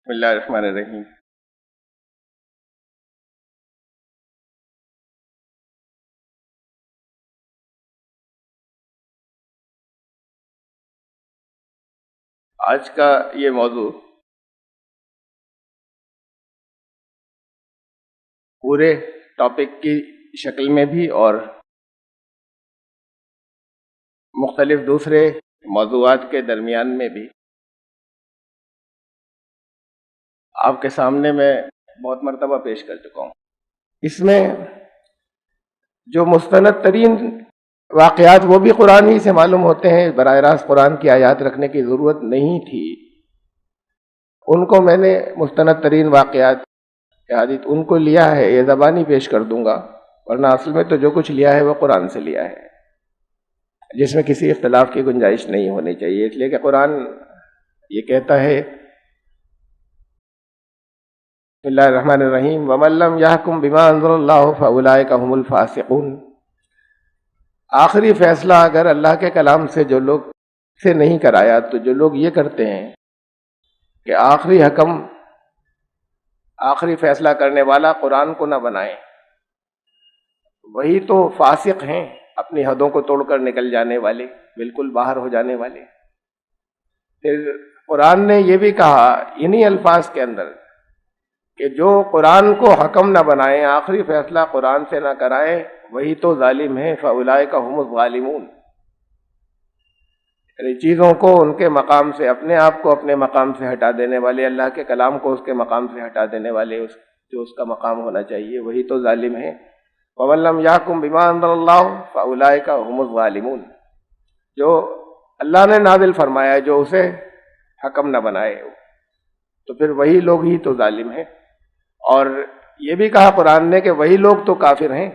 بسم اللہ الرحمن الرحیم۔ آج کا یہ موضوع پورے ٹاپک کی شکل میں بھی اور مختلف دوسرے موضوعات کے درمیان میں بھی آپ کے سامنے میں بہت مرتبہ پیش کر چکا ہوں۔ اس میں جو مستند ترین واقعات وہ بھی قرآن ہی سے معلوم ہوتے ہیں، براہ راست قرآن کی آیات رکھنے کی ضرورت نہیں تھی، ان کو میں نے مستند ترین واقعات حدیث ان کو لیا ہے، یہ زبانی پیش کر دوں گا، ورنہ اصل میں تو جو کچھ لیا ہے وہ قرآن سے لیا ہے، جس میں کسی اختلاف کی گنجائش نہیں ہونی چاہیے، اس لیے کہ قرآن یہ کہتا ہے بسم اللہ الرحمن الرحیم وَمَن لَّمْ يَحْكُم بِمَا أَنزَلَ اللَّهُ فَأُولَٰئِكَ هُمُ الْفَاسِقُونَ۔ آخری فیصلہ اگر اللہ کے کلام سے جو لوگ سے نہیں کرایا تو جو لوگ یہ کرتے ہیں کہ آخری حکم آخری فیصلہ کرنے والا قرآن کو نہ بنائیں، وہی تو فاسق ہیں، اپنی حدوں کو توڑ کر نکل جانے والے، بالکل باہر ہو جانے والے۔ پھر قرآن نے یہ بھی کہا انہی الفاظ کے اندر کہ جو قرآن کو حکم نہ بنائیں، آخری فیصلہ قرآن سے نہ کرائیں، وہی تو ظالم ہیں، فَأُولَٰئِكَ هُمُ الظَّالِمُونَ۔ یعنی چیزوں کو ان کے مقام سے، اپنے آپ کو اپنے مقام سے ہٹا دینے والے، اللہ کے کلام کو اس کے مقام سے ہٹا دینے والے، جو اس کا مقام ہونا چاہیے، وہی تو ظالم ہیں۔ وَمَن لَّمْ يَحْكُم بِمَا أَنزَلَ اللَّهُ فَأُولَٰئِكَ هُمُ الظَّالِمُونَ۔ جو اللہ نے نازل فرمایا جو اسے حکم نہ بنائے تو پھر وہی لوگ ہی تو ظالم ہیں، اور یہ بھی کہا قرآن نے کہ وہی لوگ تو کافر ہیں۔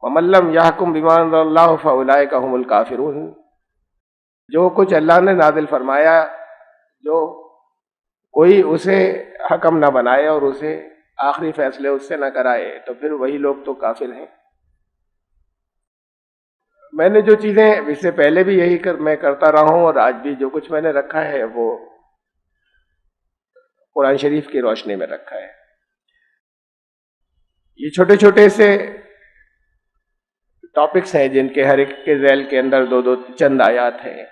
وَمَن لَّمْ يَحْكُم بِمَا أَنزَلَ اللَّهُ فَأُولَٰئِكَ هُمُ الْكَافِرُونَ۔ جو کچھ اللہ نے نازل فرمایا، جو کوئی اسے حکم نہ بنائے اور اسے آخری فیصلے اس سے نہ کرائے تو پھر وہی لوگ تو کافر ہیں۔ میں نے جو چیزیں اس سے پہلے بھی یہی میں کرتا رہا ہوں، اور آج بھی جو کچھ میں نے رکھا ہے وہ قرآن شریف کی روشنی میں رکھا ہے۔ یہ چھوٹے چھوٹے سے ٹاپکس ہیں جن کے ہر ایک کے ذیل کے اندر دو دو چند آیات ہیں۔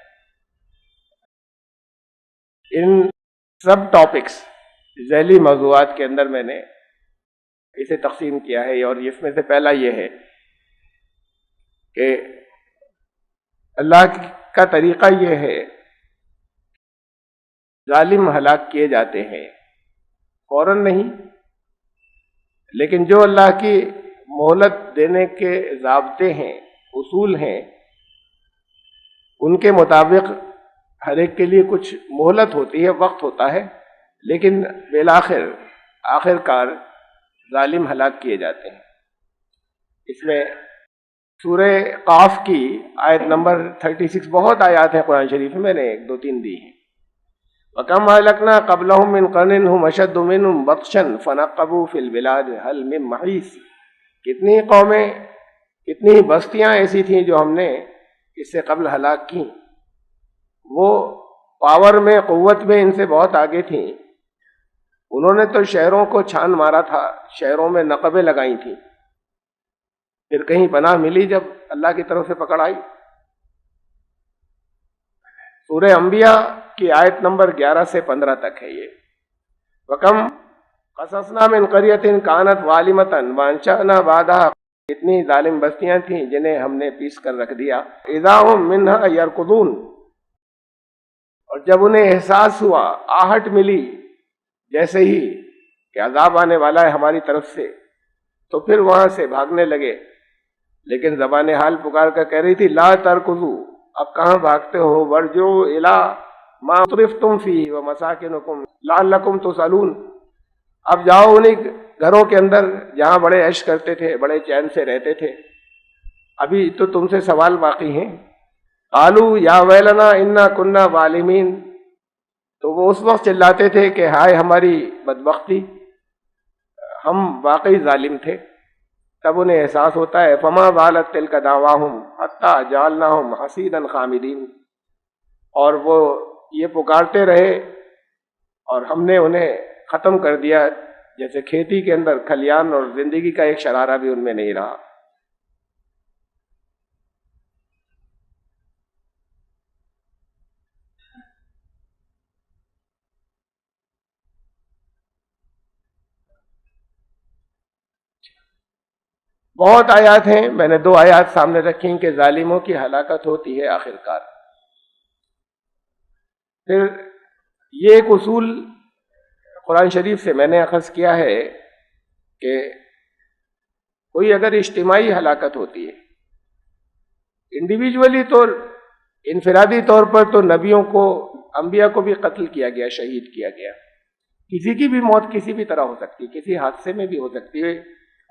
ان سب ٹاپکس ذیلی موضوعات کے اندر میں نے اسے تقسیم کیا ہے، اور اس میں سے پہلا یہ ہے کہ اللہ کا طریقہ یہ ہے، ظالم ہلاک کیے جاتے ہیں فوراً نہیں، لیکن جو اللہ کی مہلت دینے کے ضابطے ہیں، اصول ہیں، ان کے مطابق ہر ایک کے لیے کچھ مہلت ہوتی ہے، وقت ہوتا ہے، لیکن بالآخر آخر کار ظالم ہلاک کیے جاتے ہیں۔ اس میں سورہ قاف کی آیت نمبر 36، بہت آیات ہیں قرآن شریف میں، نے ایک دو تین دی ہیں۔ وَكَمْ أَهْلَكْنَا قَبْلَهُم مِّن قَرْنٍ هُمْ أَشَدُّ مِنْهُمْ بَطْشًا فَنَقَّبُوا فِي الْبِلَادِ هَلْ مِن مَّحِيصٍ۔ کتنی قومیں، کتنی بستیاں ایسی تھیں جو ہم نے اس سے قبل ہلاک کی، وہ پاور میں، قوت میں ان سے بہت آگے تھیں، انہوں نے تو شہروں کو چھان مارا تھا، شہروں میں نقبیں لگائی تھیں، پھر کہیں پناہ ملی جب اللہ کی طرف سے پکڑ آئی۔ سورہ انبیاء کی آیت نمبر 11 سے 15 تک ہے یہ۔ وَكَمْ قَصَصْنَا مِنْ قَرْيَةٍ كَانَتْ ظَالِمَةً وَأَنشَأْنَا بَعْدَهَا۔ اتنی ظالم بستیاں تھیں جنہیں ہم نے پیس کر رکھ دیا۔ إِذَا هُمْ مِنْهَا يَرْكُضُونَ۔ اور جب انہیں احساس ہوا، آہٹ ملی جیسے ہی کہ عذاب آنے والا ہے ہماری طرف سے، تو پھر وہاں سے بھاگنے لگے، لیکن زبان حال پکار کر کہہ رہی تھی لا ترکضوا، اب کہاں بھاگتے ہو، وارجعوا الی ما اترفتم فیہ ومساکنکم لعلکم تسألون، اب جاؤ انہیں گھروں کے اندر جہاں بڑے عیش کرتے تھے، بڑے چین سے رہتے تھے، ابھی تو تم سے سوال باقی ہیں۔ قالوا یا ویلنا انا کنا ظالمین، تو وہ اس وقت چلاتے تھے کہ ہائے ہماری بدبختی، ہم واقعی ظالم تھے۔ تب انہیں احساس ہوتا ہے فما زالت تلک دعواہم حتی جعلناہم حصیدا خامدین، اور وہ یہ پکارتے رہے اور ہم نے انہیں ختم کر دیا، جیسے کھیتی کے اندر کھلیان اور زندگی کا ایک شرارہ بھی ان میں نہیں رہا۔ بہت آیات ہیں، میں نے 2 آیات سامنے رکھی کہ ظالموں کی ہلاکت ہوتی ہے آخر کار۔ پھر یہ ایک اصول قرآن شریف سے میں نے اخذ کیا ہے کہ کوئی اگر اجتماعی ہلاکت ہوتی ہے، انڈیویجولی طور، انفرادی طور پر تو نبیوں کو، انبیاء کو بھی قتل کیا گیا، شہید کیا گیا۔ کسی کی بھی موت کسی بھی طرح ہو سکتی ہے، کسی حادثے میں بھی ہو سکتی ہے،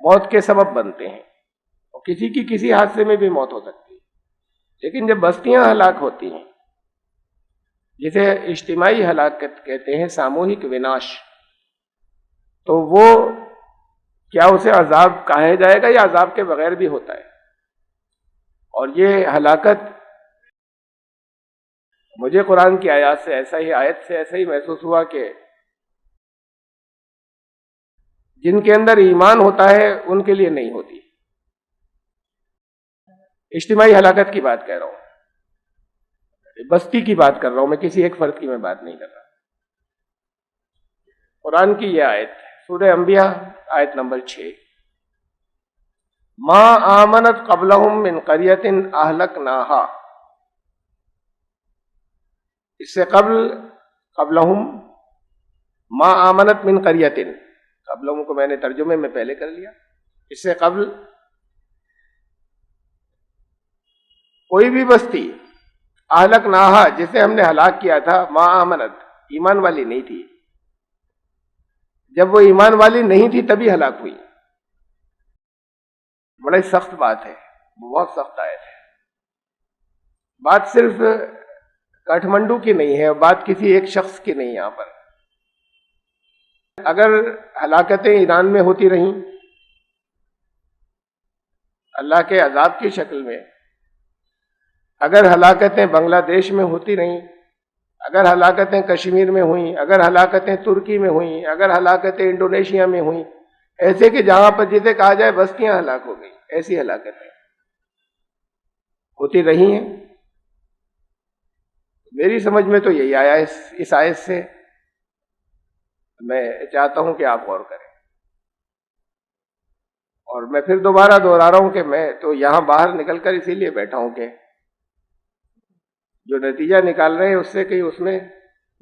موت کے سبب بنتے ہیں، اور کسی کی کسی حادثے میں بھی موت ہو سکتی ہے۔ لیکن جب بستیاں ہلاک ہوتی ہیں، جسے اجتماعی ہلاکت کہتے ہیں، ساموہک وناش، تو وہ کیا اسے عذاب کہا جائے گا یا عذاب کے بغیر بھی ہوتا ہے؟ اور یہ ہلاکت مجھے قرآن کی آیت سے ایسا ہی محسوس ہوا کہ جن کے اندر ایمان ہوتا ہے ان کے لیے نہیں ہوتی۔ اجتماعی ہلاکت کی بات کہہ رہا ہوں، بستی کی بات کر رہا ہوں، میں کسی ایک فرد کی میں بات نہیں کر رہا۔ قرآن کی یہ آیت سورہ انبیاء آیت نمبر 6، ما آمنت قبلہم من قریۃ اہلکناہا، اس سے قبلہم ما آمنت من قریۃ، قبلہم کو میں نے ترجمے میں پہلے کر لیا، اس سے قبل کوئی بھی بستی اہلکناہا، جسے ہم نے ہلاک کیا تھا، ما آمنت، ایمان والی نہیں تھی۔ جب وہ ایمان والی نہیں تھی تبھی ہلاک ہوئی۔ بڑی سخت بات ہے، بہت سخت آیت ہے۔ بات صرف کاٹھمنڈو کی نہیں ہے، بات کسی ایک شخص کی نہیں۔ یہاں پر اگر ہلاکتیں ایران میں ہوتی رہیں اللہ کے عذاب کی شکل میں، اگر ہلاکتیں بنگلہ دیش میں ہوتی رہیں، اگر ہلاکتیں کشمیر میں ہوئیں، اگر ہلاکتیں ترکی میں ہوئیں، اگر ہلاکتیں انڈونیشیا میں ہوئیں، ایسے کہ جہاں پر جسے کہا جائے بستیاں ہلاک ہو گئی، ایسی ہلاکتیں ہوتی رہی ہیں، میری سمجھ میں تو یہی آیا اس آیت سے۔ میں چاہتا ہوں کہ آپ غور کریں، اور میں پھر دوبارہ دہرا رہا ہوں کہ میں تو یہاں باہر نکل کر اسی لیے بیٹھا ہوں کہ جو نتیجہ نکال رہے ہیں اس سے کہیں اس میں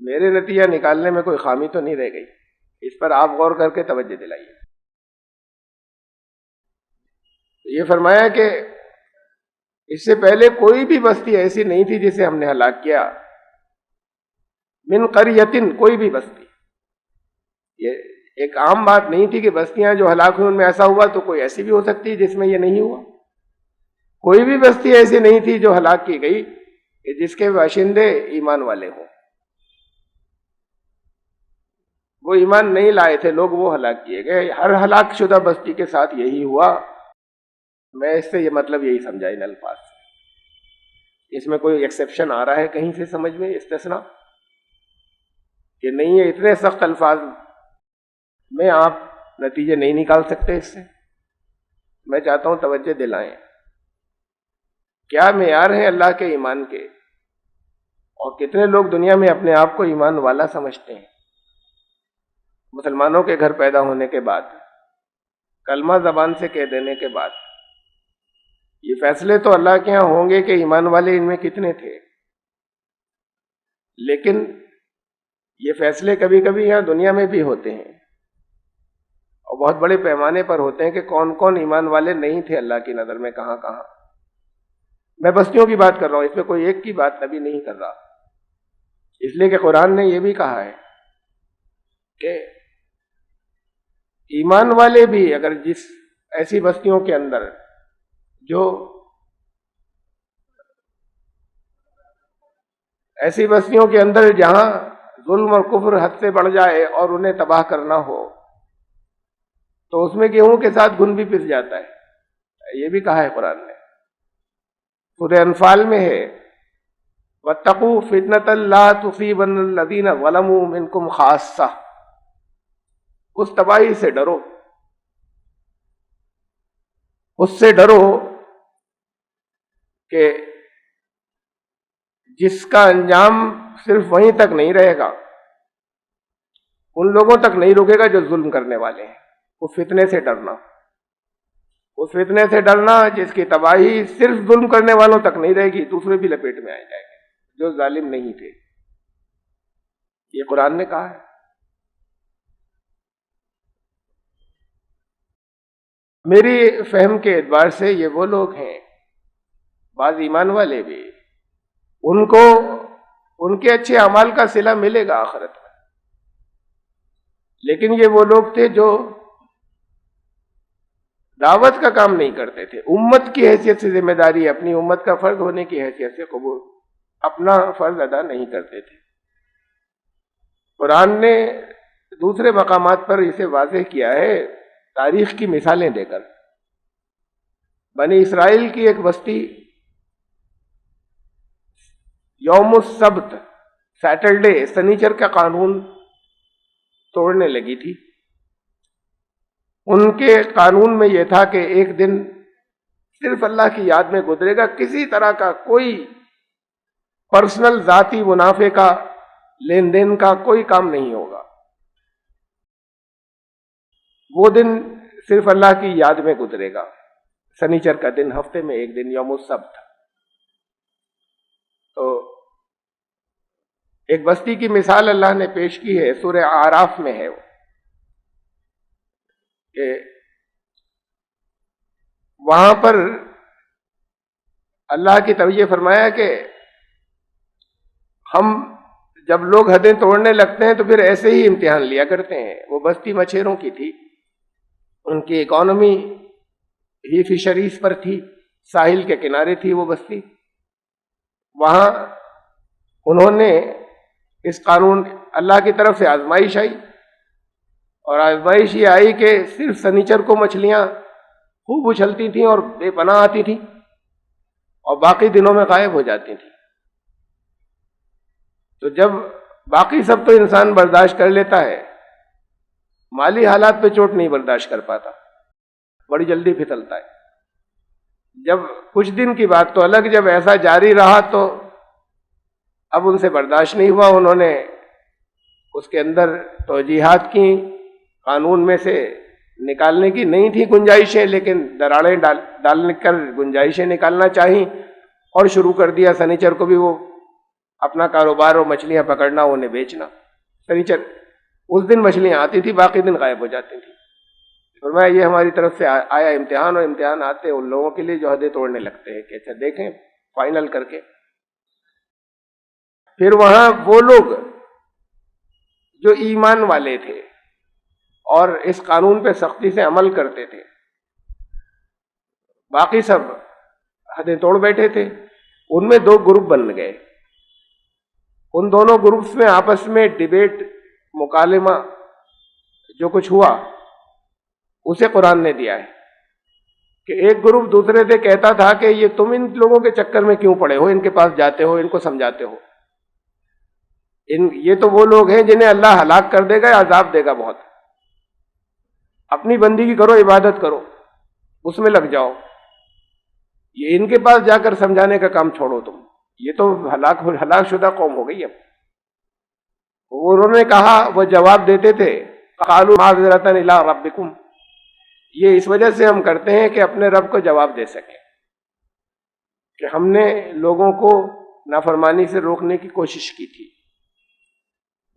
میرے نتیجہ نکالنے میں کوئی خامی تو نہیں رہ گئی۔ اس پر آپ غور کر کے توجہ دلائیے۔ یہ فرمایا کہ اس سے پہلے کوئی بھی بستی ایسی نہیں تھی جسے ہم نے ہلاک کیا، من قریۃ، کوئی بھی بستی۔ یہ ایک عام بات نہیں تھی کہ بستیاں جو ہلاک ہوئی ان میں ایسا ہوا، تو کوئی ایسی بھی ہو سکتی جس میں یہ نہیں ہوا۔ کوئی بھی بستی ایسی نہیں تھی جو ہلاک کی گئی کہ جس کے باشندے ایمان والے ہوں۔ وہ ایمان نہیں لائے تھے لوگ، وہ ہلاک کیے گئے۔ ہر ہلاک شدہ بستی کے ساتھ یہی ہوا۔ میں اس سے یہ مطلب یہی سمجھا ان الفاظ سے۔ اس میں کوئی ایکسیپشن آ رہا ہے کہیں سے سمجھ میں، استثناء کہ نہیں ہے؟ اتنے سخت الفاظ میں آپ نتیجے نہیں نکال سکتے اس سے۔ میں چاہتا ہوں توجہ دلائیں، کیا معیار ہیں اللہ کے ایمان کے، اور کتنے لوگ دنیا میں اپنے آپ کو ایمان والا سمجھتے ہیں۔ مسلمانوں کے گھر پیدا ہونے کے بعد، کلمہ زبان سے کہہ دینے کے بعد، یہ فیصلے تو اللہ کے ہاں ہوں گے کہ ایمان والے ان میں کتنے تھے، لیکن یہ فیصلے کبھی کبھی یہاں دنیا میں بھی ہوتے ہیں، اور بہت بڑے پیمانے پر ہوتے ہیں کہ کون کون ایمان والے نہیں تھے اللہ کی نظر میں، کہاں کہاں۔ میں بستیوں کی بات کر رہا ہوں، اس میں کوئی ایک کی بات نبی نہیں کر رہا، اس لیے کہ قرآن نے یہ بھی کہا ہے کہ ایمان والے بھی اگر جس ایسی بستیوں کے اندر جو ایسی بستیوں کے اندر جہاں ظلم اور کفر حد سے بڑھ جائے اور انہیں تباہ کرنا ہو، تو اس میں گیہوں کے ساتھ گھن بھی پس جاتا ہے، یہ بھی کہا ہے قرآن نے۔ سورہ انفال میں ہے وَاتَّقُوا فِتْنَةً لَا تُصِيبَنَّ الَّذِينَ ظَلَمُوا مِنْكُمْ خَاصَّةً، اس تباہی سے ڈرو، اس سے ڈرو کہ جس کا انجام صرف وہیں تک نہیں رہے گا، ان لوگوں تک نہیں رکے گا جو ظلم کرنے والے ہیں۔ وہ فتنے سے ڈرنا، اس فتنے سے ڈرنا جس کی تباہی صرف ظلم کرنے والوں تک نہیں رہے گی، دوسرے بھی لپیٹ میں آ جائیں گے جو ظالم نہیں تھے۔ یہ قرآن نے کہا ہے۔ میری فہم کے اعتبار سے یہ وہ لوگ ہیں، بعض ایمان والے بھی، ان کو ان کے اچھے اعمال کا صلہ ملے گا آخرت میں، لیکن یہ وہ لوگ تھے جو دعوت کا کام نہیں کرتے تھے، امت کی حیثیت سے ذمہ داری، اپنی امت کا فرد ہونے کی حیثیت سے قبول اپنا فرض ادا نہیں کرتے تھے۔ قرآن نے دوسرے مقامات پر اسے واضح کیا ہے تاریخ کی مثالیں دے کر۔ بنی اسرائیل کی ایک بستی یوم السبت، سیٹرڈے، سنیچر کا قانون توڑنے لگی تھی۔ ان کے قانون میں یہ تھا کہ ایک دن صرف اللہ کی یاد میں گزرے گا، کسی طرح کا کوئی پرسنل ذاتی منافع کا لین دین کا کوئی کام نہیں ہوگا۔ وہ دن صرف اللہ کی یاد میں گزرے گا، سنیچر کا دن، ہفتے میں ایک دن، یوم السبت۔ تو ایک بستی کی مثال اللہ نے پیش کی ہے، سورہ اعراف میں ہے وہ، کہ وہاں پر اللہ کی طرف یہ فرمایا کہ ہم جب لوگ حدیں توڑنے لگتے ہیں تو پھر ایسے ہی امتحان لیا کرتے ہیں۔ وہ بستی مچھیروں کی تھی، ان کی اکانومی ہی فشریز پر تھی، ساحل کے کنارے تھی وہ بستی۔ وہاں انہوں نے اس قانون، اللہ کی طرف سے آزمائش آئی، اور آزمائش یہ آئی کہ صرف سنیچر کو مچھلیاں خوب اچھلتی تھیں اور بے پناہ آتی تھیں، اور باقی دنوں میں غائب ہو جاتی تھیں۔ تو جب باقی سب تو انسان برداشت کر لیتا ہے، مالی حالات پہ چوٹ نہیں برداشت کر پاتا، بڑی جلدی پھسلتا ہے۔ جب کچھ دن کی بات تو الگ، جب ایسا جاری رہا تو اب ان سے برداشت نہیں ہوا، انہوں نے اس کے اندر توجیحات کی، قانون میں سے نکالنے کی نہیں تھی گنجائشیں، لیکن دراڑیں ڈالنے کر گنجائشیں نکالنا چاہی، اور شروع کر دیا سنیچر کو بھی وہ اپنا کاروبار اور مچھلیاں پکڑنا، انہیں بیچنا۔ سنیچر اس دن مچھلیاں آتی تھی، باقی دن غائب ہو جاتی تھی۔ فرمایا یہ ہماری طرف سے آیا امتحان، اور امتحان آتے ان لوگوں کے لیے جو حدیں توڑنے لگتے ہیں، کہ اچھا دیکھیں فائنل کر کے۔ پھر وہاں وہ لوگ جو ایمان والے تھے اور اس قانون پہ سختی سے عمل کرتے تھے، باقی سب حدیں توڑ بیٹھے تھے، ان میں دو گروپ بن گئے۔ ان دونوں گروپس میں آپس میں ڈیبیٹ، مکالمہ جو کچھ ہوا اسے قرآن نے دیا ہے، کہ ایک گروپ دوسرے سے کہتا تھا کہ یہ تم ان لوگوں کے چکر میں کیوں پڑے ہو، ان کے پاس جاتے ہو، ان کو سمجھاتے ہو، یہ تو وہ لوگ ہیں جنہیں اللہ ہلاک کر دے گا، عذاب دے گا بہت، اپنی بندگی کرو، عبادت کرو، اس میں لگ جاؤ، یہ ان کے پاس جا کر سمجھانے کا کام چھوڑو تم، یہ تو ہلاک شدہ قوم ہو گئی۔ اب انہوں نے کہا، وہ جواب دیتے تھے، قالوا معذرۃ الی ربکم، یہ اس وجہ سے ہم کرتے ہیں کہ اپنے رب کو جواب دے سکیں، کہ ہم نے لوگوں کو نافرمانی سے روکنے کی کوشش کی تھی۔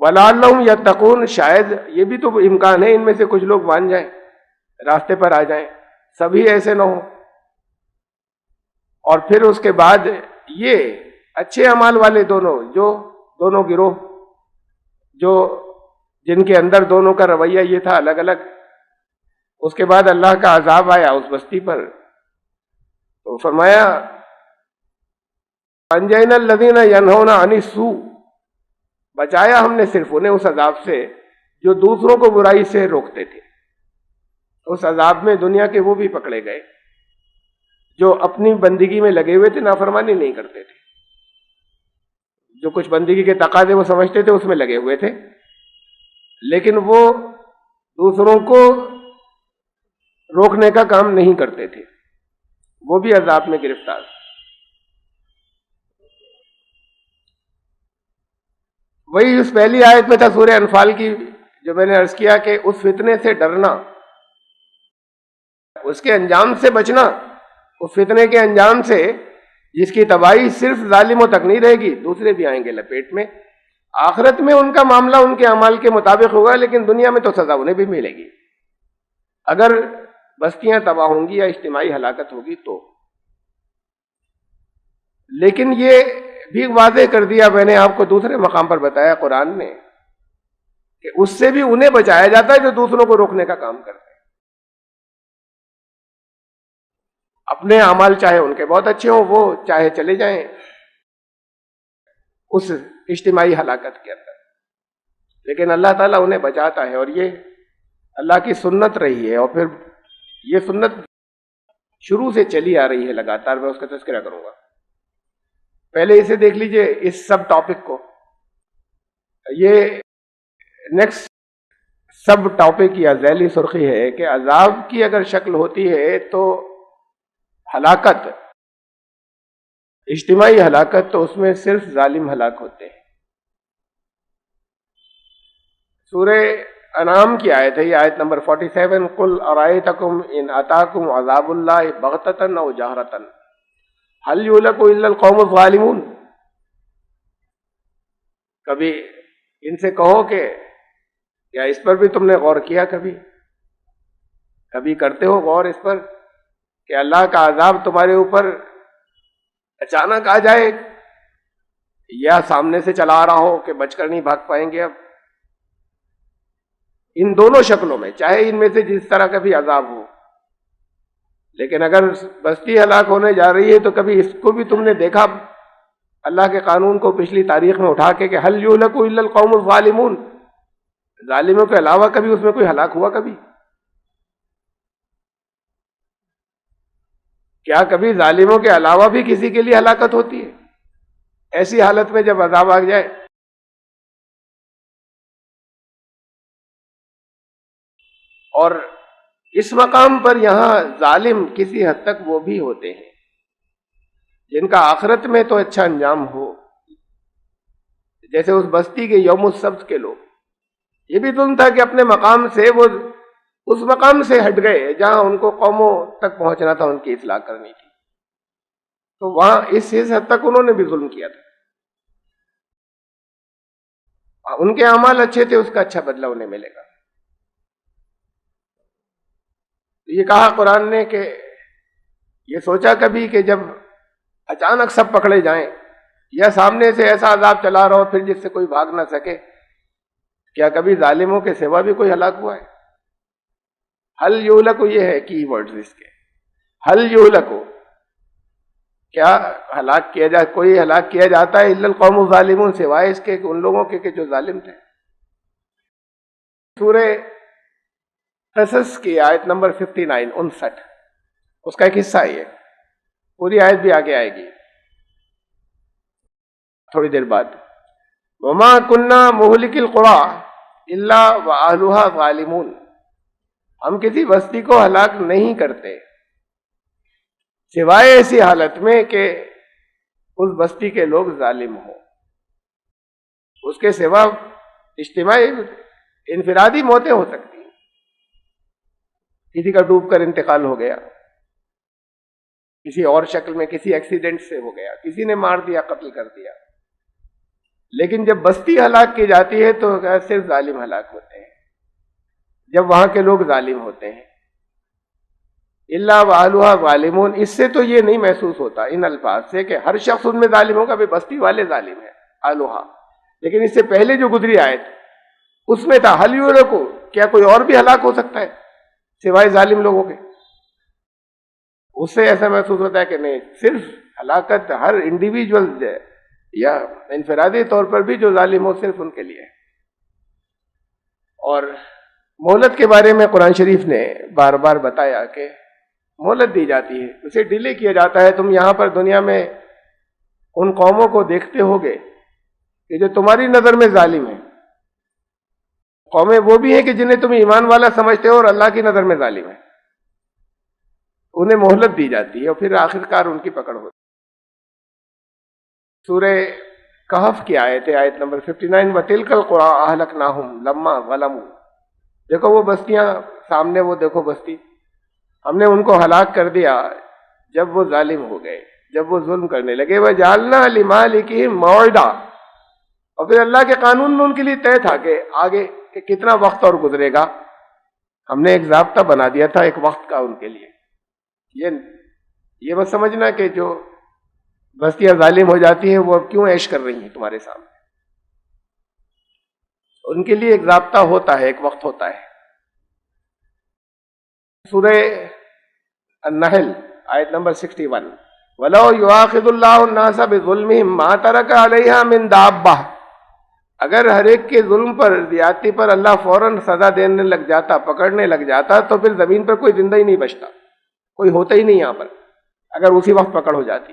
وَلَعَلَّهُمْ يَتَّقُونَ، شاید یہ بھی تو امکان ہے ان میں سے کچھ لوگ مان جائیں، راستے پر آ جائیں، سبھی ایسے نہ ہوں۔ اور پھر اس کے بعد یہ اچھے اعمال والے دونوں گروہ جن کے اندر دونوں کا رویہ یہ تھا الگ الگ، اس کے بعد اللہ کا عذاب آیا اس بستی پر، تو فرمایا انجینا الذین ینہون عن السوء، بچایا ہم نے صرف انہیں اس عذاب سے جو دوسروں کو برائی سے روکتے تھے۔ اس عذاب میں دنیا کے وہ بھی پکڑے گئے جو اپنی بندگی میں لگے ہوئے تھے، نافرمانی نہیں کرتے تھے۔ جو کچھ بندگی کے تقاضے وہ سمجھتے تھے اس میں لگے ہوئے تھے، لیکن وہ دوسروں کو روکنے کا کام نہیں کرتے تھے، وہ بھی عذاب میں گرفتار۔ وہی اس پہلی آیت میں تھا سورہ انفال کی، جو میں نے عرض کیا کہ اس فتنے سے ڈرنا، اس کے انجام سے بچنا، اس فتنے کے انجام سے جس کی تباہی صرف ظالموں تک نہیں رہے گی، دوسرے بھی آئیں گے لپیٹ میں۔ آخرت میں ان کا معاملہ ان کے اعمال کے مطابق ہوگا، لیکن دنیا میں تو سزا انہیں بھی ملے گی۔ اگر بستیاں تباہ ہوں گی یا اجتماعی ہلاکت ہوگی تو، لیکن یہ بھی واضح کر دیا میں نے آپ کو دوسرے مقام پر بتایا قرآن نے کہ اس سے بھی انہیں بچایا جاتا ہے جو دوسروں کو روکنے کا کام کرتے ہیں۔ اپنے اعمال چاہے ان کے بہت اچھے ہوں، وہ چاہے چلے جائیں اس اجتماعی ہلاکت کے اندر، لیکن اللہ تعالیٰ انہیں بچاتا ہے، اور یہ اللہ کی سنت رہی ہے، اور پھر یہ سنت شروع سے چلی آ رہی ہے لگاتار۔ میں اس کا تذکرہ کروں گا۔ پہلے اسے دیکھ لیجئے، اس سب ٹاپک کو۔ یہ نیکسٹ سب ٹاپک یا ذیلی سرخی ہے کہ عذاب کی اگر شکل ہوتی ہے تو ہلاکت، اجتماعی ہلاکت، تو اس میں صرف ظالم ہلاک ہوتے ہیں۔ سورہ انعام کی آیت ہے، یہ آیت نمبر 47، قل ارائیتکم ان اتاکم عذاب اللہ بغتۃ او جہرۃ هل یہلک الا القوم الظالمون۔ کبھی ان سے کہو کہ کیا اس پر بھی تم نے غور کیا، کبھی کرتے ہو غور اس پر کہ اللہ کا عذاب تمہارے اوپر اچانک آ جائے یا سامنے سے چلا آ رہا ہو کہ بچ کر نہیں بھاگ پائیں گے؟ اب ان دونوں شکلوں میں، چاہے ان میں سے جس طرح کا بھی عذاب ہو، لیکن اگر بستی ہلاک ہونے جا رہی ہے تو کبھی اس کو بھی تم نے دیکھا اللہ کے قانون کو پچھلی تاریخ میں اٹھا کے کہ هل یہلک الا القوم الظالمون، ظالموں کے علاوہ کبھی اس میں کوئی ہلاک ہوا؟ کیا کبھی ظالموں کے علاوہ بھی کسی کے لیے ہلاکت ہوتی ہے؟ ایسی حالت میں جب عذاب آ جائے، اور اس مقام پر یہاں ظالم کسی حد تک وہ بھی ہوتے ہیں جن کا آخرت میں تو اچھا انجام ہو، جیسے اس بستی کے یوم السبت کے لوگ۔ یہ بھی ظلم تھا کہ اپنے مقام سے وہ اس مقام سے ہٹ گئے جہاں ان کو قوموں تک پہنچنا تھا، ان کی اصلاح کرنی تھی، تو وہاں اس حد تک انہوں نے بھی ظلم کیا تھا۔ ان کے اعمال اچھے تھے، اس کا اچھا بدلہ انہیں ملے گا۔ یہ کہا قرآن نے کہ یہ سوچا کبھی کہ جب اچانک سب پکڑے جائیں یا سامنے سے ایسا عذاب چلا رہا ہو پھر جس سے کوئی بھاگ نہ سکے، کیا کبھی ظالموں کے سوا بھی کوئی ہلاک ہوا ہے؟ حل یہلک، یہ ہے کی ورڈز اس کے، حل یہلک، کیا ہلاک کیا جائے، کوئی ہلاک کیا جاتا ہے الا القوم الظالمون، سوائے اس کے کہ ان لوگوں کے کہ جو ظالم تھے۔ سورہ قصص کی آیت نمبر 59، 59، اس کا ایک حصہ ہے یہ، پوری آیت بھی آگے آئے گی تھوڑی دیر بعد۔ وما كنا مهلك القرى الا واهلها ظالمون، ہم کسی بستی کو ہلاک نہیں کرتے سوائے ایسی حالت میں کہ اس بستی کے لوگ ظالم ہوں۔ اس کے سوا اجتماعی انفرادی موتیں ہو سکتی ہیں، کسی کا ڈوب کر انتقال ہو گیا، کسی اور شکل میں کسی ایکسیڈنٹ سے ہو گیا، کسی نے مار دیا، قتل کر دیا، لیکن جب بستی ہلاک کی جاتی ہے تو صرف ظالم ہلاک ہوتے ہیں، جب وہاں کے لوگ ظالم ہوتے ہیں۔ الا واہلھا ظالمون، اس سے تو یہ نہیں محسوس ہوتا ان الفاظ سے کہ ہر شخص ان میں ظالم ہوگا، بھی بستی والے ظالم ہیں اہلھا، لیکن اس سے پہلے جو گزری آیت اس میں تھا حل یہلک، کیا کوئی اور بھی ہلاک ہو سکتا ہے سوائے ظالم لوگوں کے؟ اس سے ایسا محسوس ہوتا ہے کہ نہیں، صرف ہلاکت ہر انڈیویجول یا انفرادی طور پر بھی جو ظالم ہو صرف ان کے لیے۔ اور مہلت کے بارے میں قرآن شریف نے بار بار بتایا کہ مہلت دی جاتی ہے، اسے ڈیلے کیا جاتا ہے۔ تم یہاں پر دنیا میں ان قوموں کو دیکھتے ہوگے کہ جو تمہاری نظر میں ظالم ہے، قومیں وہ بھی ہیں کہ جنہیں تم ایمان والا سمجھتے ہو اور اللہ کی نظر میں ظالم ہے، انہیں مہلت دی جاتی ہے اور پھر آخرکار ان کی پکڑ ہوتی ہے۔ سورہ کہف کی آیت ہے، آیت نمبر 59، وَتِلْكَ الْقُرَىٰ أَهْلَكْنَاهُمْ لَمَّا ظَلَمُوا۔ دیکھو وہ بستیاں سامنے، وہ دیکھو بستی، ہم نے ان کو ہلاک کر دیا جب وہ ظالم ہو گئے، جب وہ ظلم کرنے لگے۔ وَجَعَلْنَا لِمَالِكِهِمْ مَوْعِدًا، اور پھر اللہ کے قانون میں ان کے لیے طے تھا کہ آگے کہ کتنا وقت اور گزرے گا، ہم نے ایک ضابطہ بنا دیا تھا ایک وقت کا ان کے لیے۔ یہ بس سمجھنا کہ جو بستیاں ظالم ہو جاتی ہیں وہ اب کیوں عیش کر رہی ہیں تمہارے سامنے، ان کے لیے ایک ضابطہ ہوتا ہے، ایک وقت ہوتا ہے۔ سورہ النحل آیت نمبر 61، وَلَوْ يُؤَاخِذُ اللَّهُ النَّاسَ بِظُلْمِهِمْ مَا تَرَكَ عَلَيْهَا مِن دَابَّةٍ، اگر ہر ایک کے ظلم پر، زیادتی پر اللہ فوراً سزا دینے لگ جاتا، پکڑنے لگ جاتا، تو پھر زمین پر کوئی زندہ ہی نہیں بچتا، کوئی ہوتا ہی نہیں یہاں پر، اگر اسی وقت پکڑ ہو جاتی۔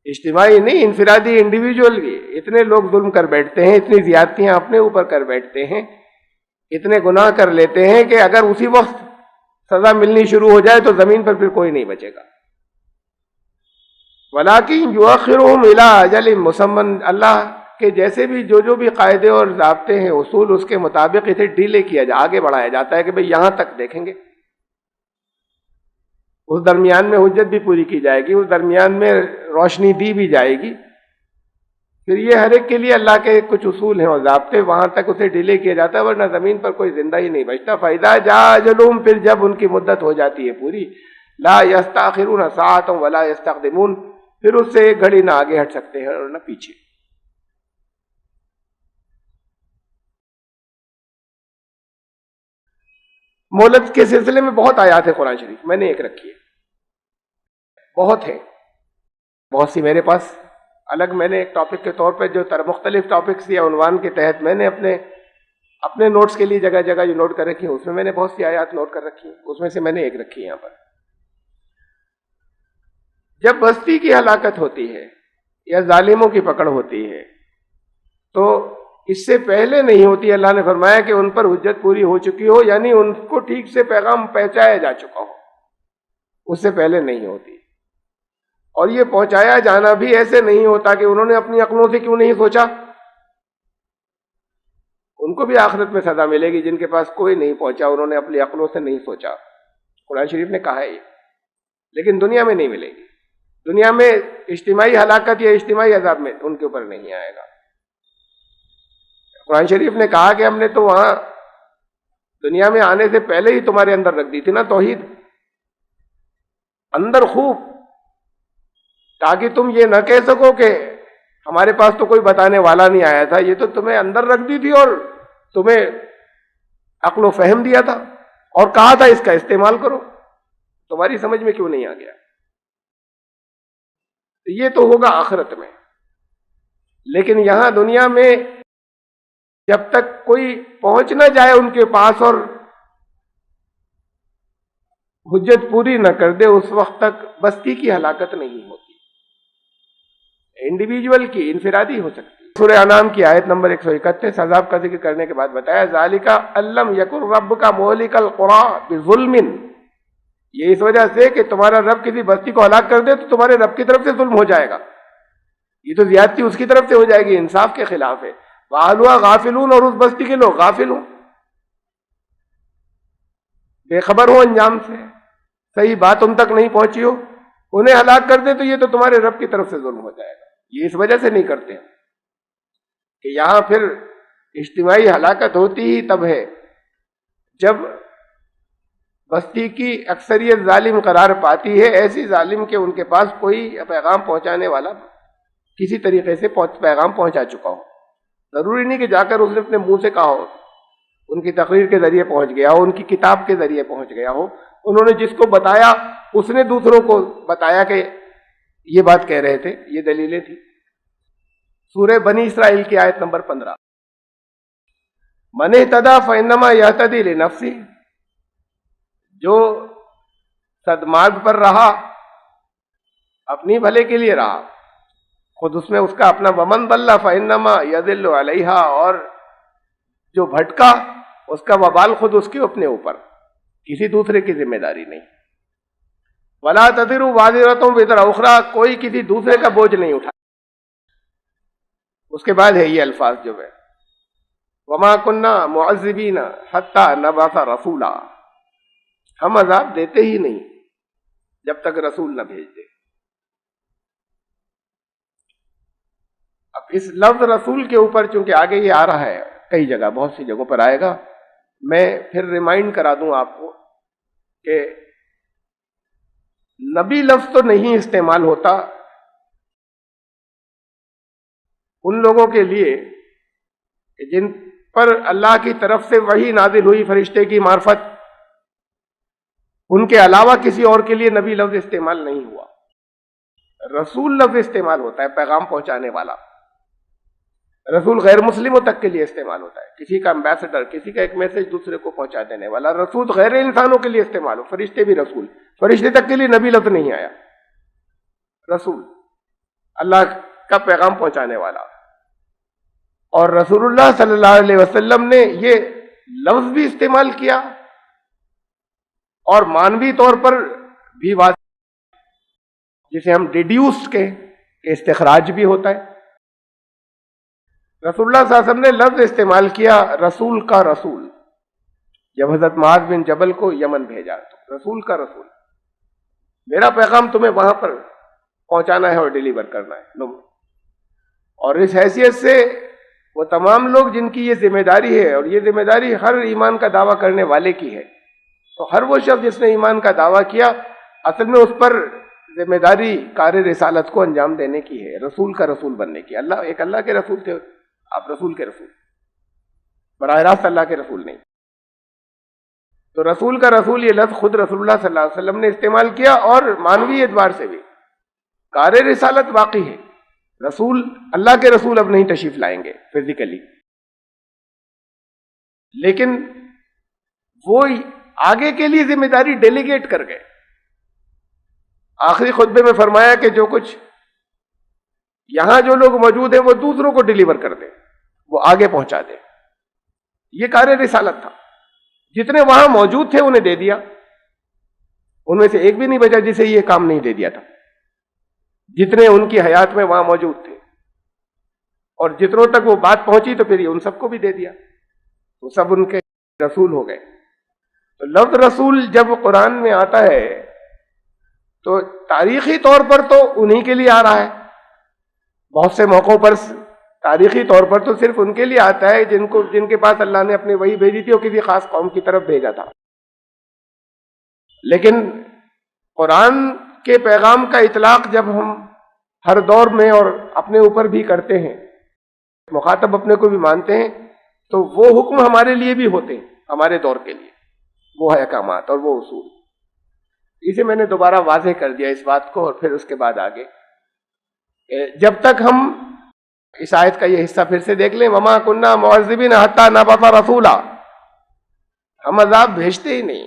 اجتماعی نہیں، انفرادی، انڈیویجول بھی اتنے لوگ ظلم کر بیٹھتے ہیں، اتنی زیادتیاں اپنے اوپر کر بیٹھتے ہیں، اتنے گناہ کر لیتے ہیں کہ اگر اسی وقت سزا ملنی شروع ہو جائے تو زمین پر پھر کوئی نہیں بچے گا۔ وَلَٰكِن يُؤَخِّرُهُمْ إِلَىٰ أَجَلٍ مُّسَمًّى، اللہ کے جیسے بھی جو بھی قاعدے اور ضابطے ہیں، اصول، اس کے مطابق اسے ڈیلے کیا جائے، آگے بڑھایا جاتا ہے کہ بھئی یہاں تک دیکھیں گے، اس درمیان میں حجت بھی پوری کی جائے گی، اس درمیان میں روشنی دی بھی جائے گی۔ پھر یہ ہر ایک کے لیے اللہ کے کچھ اصول ہیں اور ضابطے، وہاں تک اسے ڈیلے کیا جاتا ہے، ورنہ زمین پر کوئی زندہ ہی نہیں بچتا۔ فَإِذَا جَاءَ أَجَلُهُمْ، پھر جب ان کی مدت ہو جاتی ہے پوری، لَا يَسْتَأْخِرُونَ سَاعَةً وَلَا يَسْتَقْدِمُونَ، پھر اس سے ایک گھڑی نہ آگے ہٹ سکتے ہیں اور نہ پیچھے۔ مہلت کے سلسلے میں بہت آیات ہے قرآن شریف، میں نے ایک رکھی ہے، بہت ہے، بہت سی میرے پاس الگ، میں نے ایک ٹاپک کے طور پہ جو مختلف ٹاپکس یا عنوان کے تحت میں نے اپنے نوٹس کے لیے جگہ جگہ جو نوٹ کر رکھی ہیں، اس میں نے بہت سی آیات نوٹ کر رکھی ہیں، اس میں سے میں نے ایک رکھی ہے یہاں پر۔ جب بستی کی ہلاکت ہوتی ہے یا ظالموں کی پکڑ ہوتی ہے تو اس سے پہلے نہیں ہوتی، اللہ نے فرمایا کہ ان پر حجت پوری ہو چکی ہو، یعنی ان کو ٹھیک سے پیغام پہنچایا جا چکا ہو، اس سے پہلے نہیں ہوتی۔ اور یہ پہنچایا جانا بھی ایسے نہیں ہوتا کہ انہوں نے اپنی عقلوں سے کیوں نہیں سوچا، ان کو بھی آخرت میں سزا ملے گی جن کے پاس کوئی نہیں پہنچا، انہوں نے اپنی عقلوں سے نہیں سوچا، قرآن شریف نے کہا ہے یہ، لیکن دنیا میں نہیں ملے گی۔ دنیا میں اجتماعی ہلاکت یا اجتماعی عذاب میں ان کے اوپر نہیں آئے گا۔ قرآن شریف نے کہا کہ ہم نے تو وہاں دنیا میں آنے سے پہلے ہی تمہارے اندر رکھ دی تھی نا توحید، اندر خوب، تاکہ تم یہ نہ کہہ سکو کہ ہمارے پاس تو کوئی بتانے والا نہیں آیا تھا، یہ تو تمہیں اندر رکھ دی تھی اور تمہیں عقل و فہم دیا تھا اور کہا تھا اس کا استعمال کرو، تمہاری سمجھ میں کیوں نہیں آ گیا؟ یہ تو ہوگا آخرت میں، لیکن یہاں دنیا میں جب تک کوئی پہنچ نہ جائے ان کے پاس اور حجت پوری نہ کر دے، اس وقت تک بستی کی ہلاکت نہیں ہوتی، انڈیویجول کی، انفرادی ہو سکتی۔ سورہ انعام کی آیت نمبر 131 عذاب کا ذکر کرنے کے بعد بتایا، ذالک علم یکن ربک مہلک القری بظلم، یہ اس وجہ سے کہ تمہارا رب کسی بستی کو ہلاک کر دے تو تمہارے رب کی طرف سے ظلم ہو جائے گا، یہ تو زیادتی اس کی طرف سے ہو جائے گی، انصاف کے خلاف ہے۔ وَأَهْلُهَا غَافِلُونَ، اور اس بستی کے لوگ غافل ہوں، بے خبر ہو انجام سے، صحیح بات ان تک نہیں پہنچی ہو، انہیں ہلاک کر دے تو یہ تو تمہارے رب کی طرف سے ظلم ہو جائے گا۔ یہ اس وجہ سے نہیں کرتے کہ یہاں پھر اجتماعی ہلاکت ہوتی ہی تب ہے جب بستی کی اکثریت ظالم قرار پاتی ہے، ایسی ظالم کہ ان کے پاس کوئی پیغام پہنچانے والا کسی طریقے سے پیغام پہنچا چکا ہو، ضروری نہیں کہ جا کر اس نے اپنے منہ سے کہا ہو، ان کی تقریر کے ذریعے پہنچ گیا ہو، ان کی کتاب کے ذریعے پہنچ گیا ہو، انہوں نے جس کو بتایا اس نے دوسروں کو بتایا کہ یہ بات کہہ رہے تھے، یہ دلیلیں تھی۔ سورہ بنی اسرائیل کی آیت نمبر 15، من اہتدی فانما یہتدی لنفسہ، جو سدمارگ پر رہا اپنی بھلے کے لیے رہا، خود اس میں اس کا اپنا ومن ضل فانما یضل علیہا، اور جو بھٹکا اس کا وبال خود اس کے اپنے اوپر، کسی دوسرے کی ذمہ داری نہیں. ولا تزر وازرۃ وزر اخرى، کوئی کسی دوسرے کا بوجھ نہیں اٹھا. اس کے بعد ہے یہ الفاظ جو ہے وما كنا معذبین حتی نبعث رسولا، ہم عذاب دیتے ہی نہیں جب تک رسول نہ بھیج دے. اب اس لفظ رسول کے اوپر چونکہ آگے یہ آ رہا ہے، کئی جگہ بہت سی جگہوں پر آئے گا، میں پھر ریمائنڈ کرا دوں آپ کو کہ نبی لفظ تو نہیں استعمال ہوتا ان لوگوں کے لیے جن پر اللہ کی طرف سے وحی نازل ہوئی فرشتے کی معرفت، ان کے علاوہ کسی اور کے لیے نبی لفظ استعمال نہیں ہوا. رسول لفظ استعمال ہوتا ہے پیغام پہنچانے والا. رسول غیر مسلموں تک کے لیے استعمال ہوتا ہے، کسی کا امبیسڈر، کسی کا ایک میسج دوسرے کو پہنچا دینے والا. رسول غیر انسانوں کے لیے استعمال ہو، فرشتے بھی رسول، فرشتے تک کے لیے نبی لفظ نہیں آیا. رسول اللہ کا پیغام پہنچانے والا. اور رسول اللہ صلی اللہ علیہ وسلم نے یہ لفظ بھی استعمال کیا اور مانوی طور پر بھی واضح، جسے ہم ڈیڈیوس کے استخراج بھی ہوتا ہے. رسول اللہ صلی اللہ علیہ وسلم نے لفظ استعمال کیا رسول کا رسول، جب حضرت معاذ بن جبل کو یمن بھیجا تو رسول کا رسول، میرا پیغام تمہیں وہاں پر پہنچانا ہے اور ڈیلیور کرنا ہے. اور اس حیثیت سے وہ تمام لوگ جن کی یہ ذمہ داری ہے، اور یہ ذمہ داری ہر ایمان کا دعویٰ کرنے والے کی ہے، تو ہر وہ شخص جس نے ایمان کا دعویٰ کیا اصل میں اس پر ذمہ داری کار رسالت کو انجام دینے کی ہے، رسول کا رسول بننے کی. اللہ کے رسول تھے آپ، رسول کے رسول، براہ راست اللہ کے رسول نہیں. تو رسول کا رسول یہ لفظ خود رسول اللہ صلی اللہ علیہ وسلم نے استعمال کیا، اور مانوی اعتبار سے بھی کار رسالت باقی ہے. رسول اللہ کے رسول اب نہیں تشریف لائیں گے فزیکلی، لیکن وہ آگے کے لیے ذمہ داری ڈیلیگیٹ کر گئے. آخری خطبے میں فرمایا کہ جو کچھ یہاں جو لوگ موجود ہیں وہ دوسروں کو ڈیلیور کر دیں، وہ آگے پہنچا دیں. یہ کار رسالت تھا. جتنے وہاں موجود تھے انہیں دے دیا، ان میں سے ایک بھی نہیں بچا جسے یہ کام نہیں دے دیا تھا. جتنے ان کی حیات میں وہاں موجود تھے، اور جتنوں تک وہ بات پہنچی تو پھر یہ ان سب کو بھی دے دیا، وہ سب ان کے رسول ہو گئے. تو لفظ رسول جب قرآن میں آتا ہے تو تاریخی طور پر تو انہی کے لیے آ رہا ہے. بہت سے موقعوں پر تاریخی طور پر تو صرف ان کے لیے آتا ہے جن کے پاس اللہ نے اپنی وحی بھیجی تھی اور کسی خاص قوم کی طرف بھیجا تھا. لیکن قرآن کے پیغام کا اطلاق جب ہم ہر دور میں اور اپنے اوپر بھی کرتے ہیں، مخاطب اپنے کو بھی مانتے ہیں، تو وہ حکم ہمارے لیے بھی ہوتے ہیں، ہمارے دور کے لیے وہ احکامات اور وہ اصول. اسے میں نے دوبارہ واضح کر دیا اس بات کو، اور پھر اس کے بعد آگے جب تک ہم اس آیت کا یہ حصہ پھر سے دیکھ لیں، وما كنا معذبین حتی نبعث رسولا، ہم عذاب بھیجتے ہی نہیں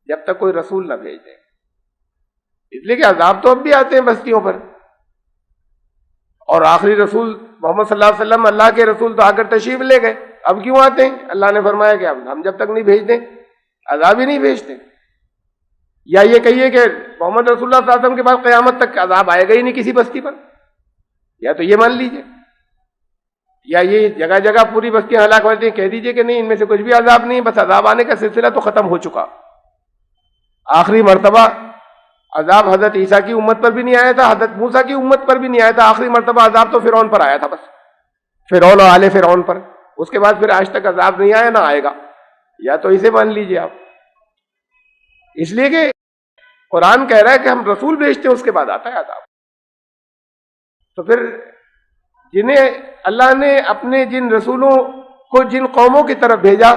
جب تک کوئی رسول نہ بھیج دے. اس لیے کہ عذاب تو اب بھی آتے ہیں بستیوں پر، اور آخری رسول محمد صلی اللہ علیہ وسلم اللہ کے رسول تو آ کر تشریف لے گئے، اب کیوں آتے ہیں؟ اللہ نے فرمایا کہ ہم جب تک نہیں بھیج دیں عذاب ہی نہیں بھیجتے. یا یہ کہیے کہ محمد رسول اللہ صلی اللہ علیہ وسلم کے بعد قیامت تک عذاب آئے گا ہی نہیں کسی بستی پر، یا تو یہ مان لیجئے، یا یہ جگہ جگہ پوری بستیاں ہلاک ہوتی ہیں، کہہ دیجئے کہ نہیں ان میں سے کچھ بھی عذاب نہیں، بس عذاب آنے کا سلسلہ تو ختم ہو چکا. آخری مرتبہ عذاب حضرت عیسیٰ کی امت پر بھی نہیں آیا تھا، حضرت موسیٰ کی امت پر بھی نہیں آیا تھا. آخری مرتبہ عذاب تو فرعون پر آیا تھا، بس فرعون اور آل فرعون پر. اس کے بعد پھر آج تک عذاب نہیں آیا، نہ آئے گا. یا تو اسے مان لیجئے آپ، اس لیے کہ قرآن کہہ رہا ہے کہ ہم رسول بھیجتے ہیں اس کے بعد آتا ہے عذاب. تو پھر جنہیں اللہ نے اپنے جن رسولوں کو جن قوموں کی طرف بھیجا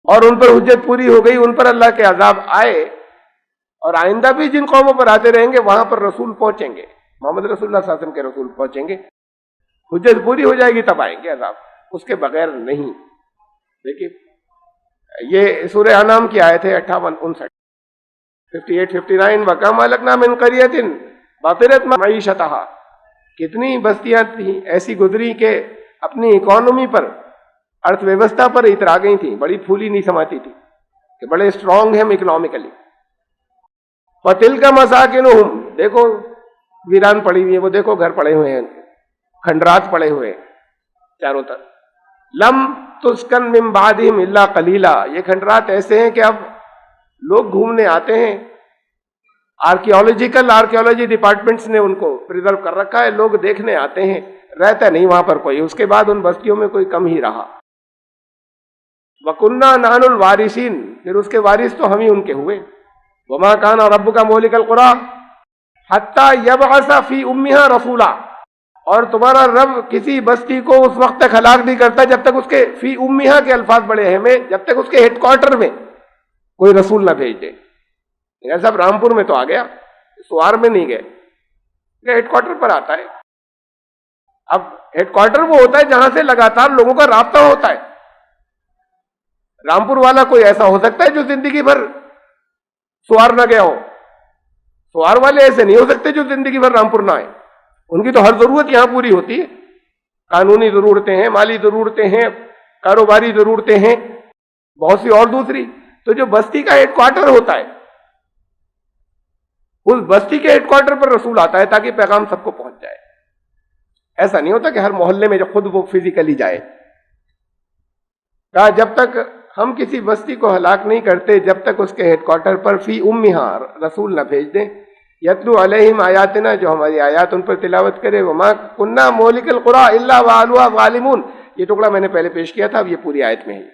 اور ان پر حجت پوری ہو گئی، ان پر اللہ کے عذاب آئے، اور آئندہ بھی جن قوموں پر آتے رہیں گے وہاں پر رسول پہنچیں گے، محمد رسول اللہ صلی اللہ علیہ وسلم کے رسول پہنچیں گے، حجت پوری ہو جائے گی تب آئیں گے عذاب، اس کے بغیر نہیں. دیکھیے یہ سورہ انعام کی آیت ہے 58-59، 58-59 وَكَمْ أَهْلَكْنَا مِنْ قَرْيَةٍ بَطِرَتْ مَعِيشَتَهَا کتنی بستیاں تھیں ایسی گزری کہ اپنی اکانومی پر، ارتھ ویوستھا پر اترا گئی تھیں، بڑی پھولی نہیں سماتی تھی کہ بڑے اسٹرانگ ہیں ہم اکنامکلی. فَتِلْكَ مَسَاكِنُهُمْ، دیکھو ویران پڑی ہوئی ہیں، وہ دیکھو گھر پڑے ہوئے ہیں، کھنڈرات پڑے ہوئے ہیں چاروں طرف. لم تسکن من بعدہم الا قلیلا، یہ کھنڈرات ایسے ہیں کہ اب لوگ گھومنے آتے ہیں، آرکیالوجی ڈپارٹمنٹس نے ان کو پریزرو کر رکھا ہے، لوگ دیکھنے آتے ہیں، رہتا نہیں وہاں پر کوئی. اس کے بعد ان بستیوں میں کوئی کم ہی رہا. وَكُنَّا نَحْنُ الْوَارِثِينَ، پھر اس کے وارث تو ہم ہی ان کے ہوئے. وَمَا كَانَ رَبُّكَ مُهْلِكَ الْقُرَىٰ حَتَّىٰ يَبْعَثَ فِي أُمِّهَا رَسُولًا، اور تمہارا رب کسی بستی کو اس وقت تک ہلاک نہیں کرتا جب تک اس کے فی امیہا کے الفاظ بڑے اہم ہیں، جب تک اس کے ہیڈ کوارٹر میں کوئی رسول نہ بھیج دے. صاحب رامپور میں تو آ گیا، سوار میں نہیں گئے، ہیڈ کوارٹر پر آتا ہے. اب ہیڈ کوارٹر وہ ہوتا ہے جہاں سے لگاتار لوگوں کا رابطہ ہوتا ہے. رامپور والا کوئی ایسا ہو سکتا ہے جو زندگی بھر سوار نہ گیا ہو؟ سوار والے ایسے نہیں ہو سکتے جو زندگی بھر رامپور نہ آئے. ان کی تو ہر ضرورت یہاں پوری ہوتی ہے، قانونی ضرورتیں ہیں، مالی ضرورتیں ہیں، کاروباری ضرورتیں ہیں، بہت سی اور دوسری. تو جو بستی کا ہیڈ کوارٹر ہوتا ہے، اس بستی کے ہیڈ کوارٹر پر رسول آتا ہے تاکہ پیغام سب کو پہنچ جائے. ایسا نہیں ہوتا کہ ہر محلے میں جو خود وہ فزیکلی جائے. کہا جب تک ہم کسی بستی کو ہلاک نہیں کرتے جب تک اس کے ہیڈ کوارٹر پر فی امہا رسول نہ بھیج دیں، یتلو علیہم آیاتنا، جو ہماری آیات ان پر تلاوت کرے. وما کننا مہلک القریٰ الا واہلھا ظالمون، یہ ٹکڑا میں نے پہلے پیش کیا تھا، اب یہ پوری آیت میں ہے.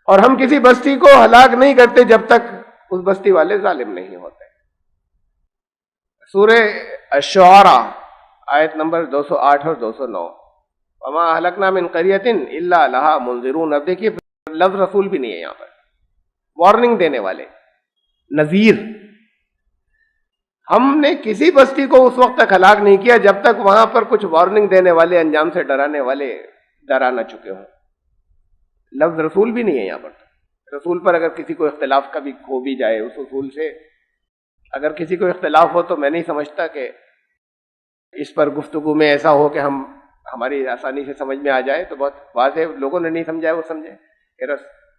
اور ہم کسی بستی کو ہلاک نہیں کرتے جب تک اس بستی والے ظالم نہیں ہوتے. سورہ الشعراء آیت نمبر 208 اور 209. وما اہلکنا من قریۃ الا لہا منذرون. اب دیکھیے لفظ رسول بھی نہیں ہے یہاں پر، وارننگ دینے والے، نذیر. ہم نے کسی بستی کو اس وقت تک ہلاک نہیں کیا جب تک وہاں پر کچھ وارننگ دینے والے، انجام سے ڈرانے والے ڈرا نہ چکے ہوں. لفظ رسول بھی نہیں ہے یہاں پر. رسول پر اگر کسی کو اختلاف کبھی ہو بھی جائے، اس اصول سے اگر کسی کو اختلاف ہو تو میں نہیں سمجھتا کہ اس پر گفتگو میں ایسا ہو کہ ہماری آسانی سے سمجھ میں آ جائے. تو بہت واضح لوگوں نے نہیں سمجھا ہے، وہ سمجھے کہ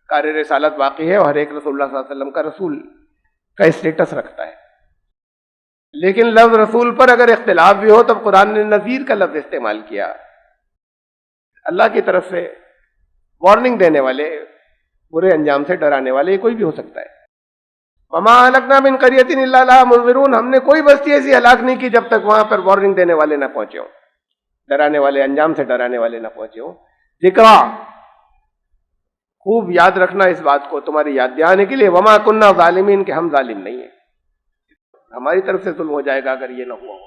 کار رسالت باقی ہے اور ہر ایک رسول اللہ صلی اللہ علیہ وسلم کا رسول کا اسٹیٹس رکھتا ہے. لیکن لفظ رسول پر اگر اختلاف بھی ہو تب قرآن نے نذیر کا لفظ استعمال کیا. اللہ کی طرف سے وارننگ دینے والے، برے انجام سے ڈرانے والے، یہ کوئی بھی ہو سکتا ہے. وما اہلکنا من قریۃ الا لہا منذرون، ہم نے کوئی بستی ایسی ہلاک نہیں کی جب تک وہاں پر وارننگ دینے والے نہ پہنچے ہوں، ڈرانے والے، انجام سے ڈرانے والے نہ پہنچے ہوں. ذکرا، خوب یاد رکھنا اس بات کو تمہاری یاد دلانے کے لیے. وما کننا ظالمین، کہ ہم ظالم نہیں ہیں، ہماری طرف سے ظلم ہو جائے گا اگر یہ نہ ہوا ہو.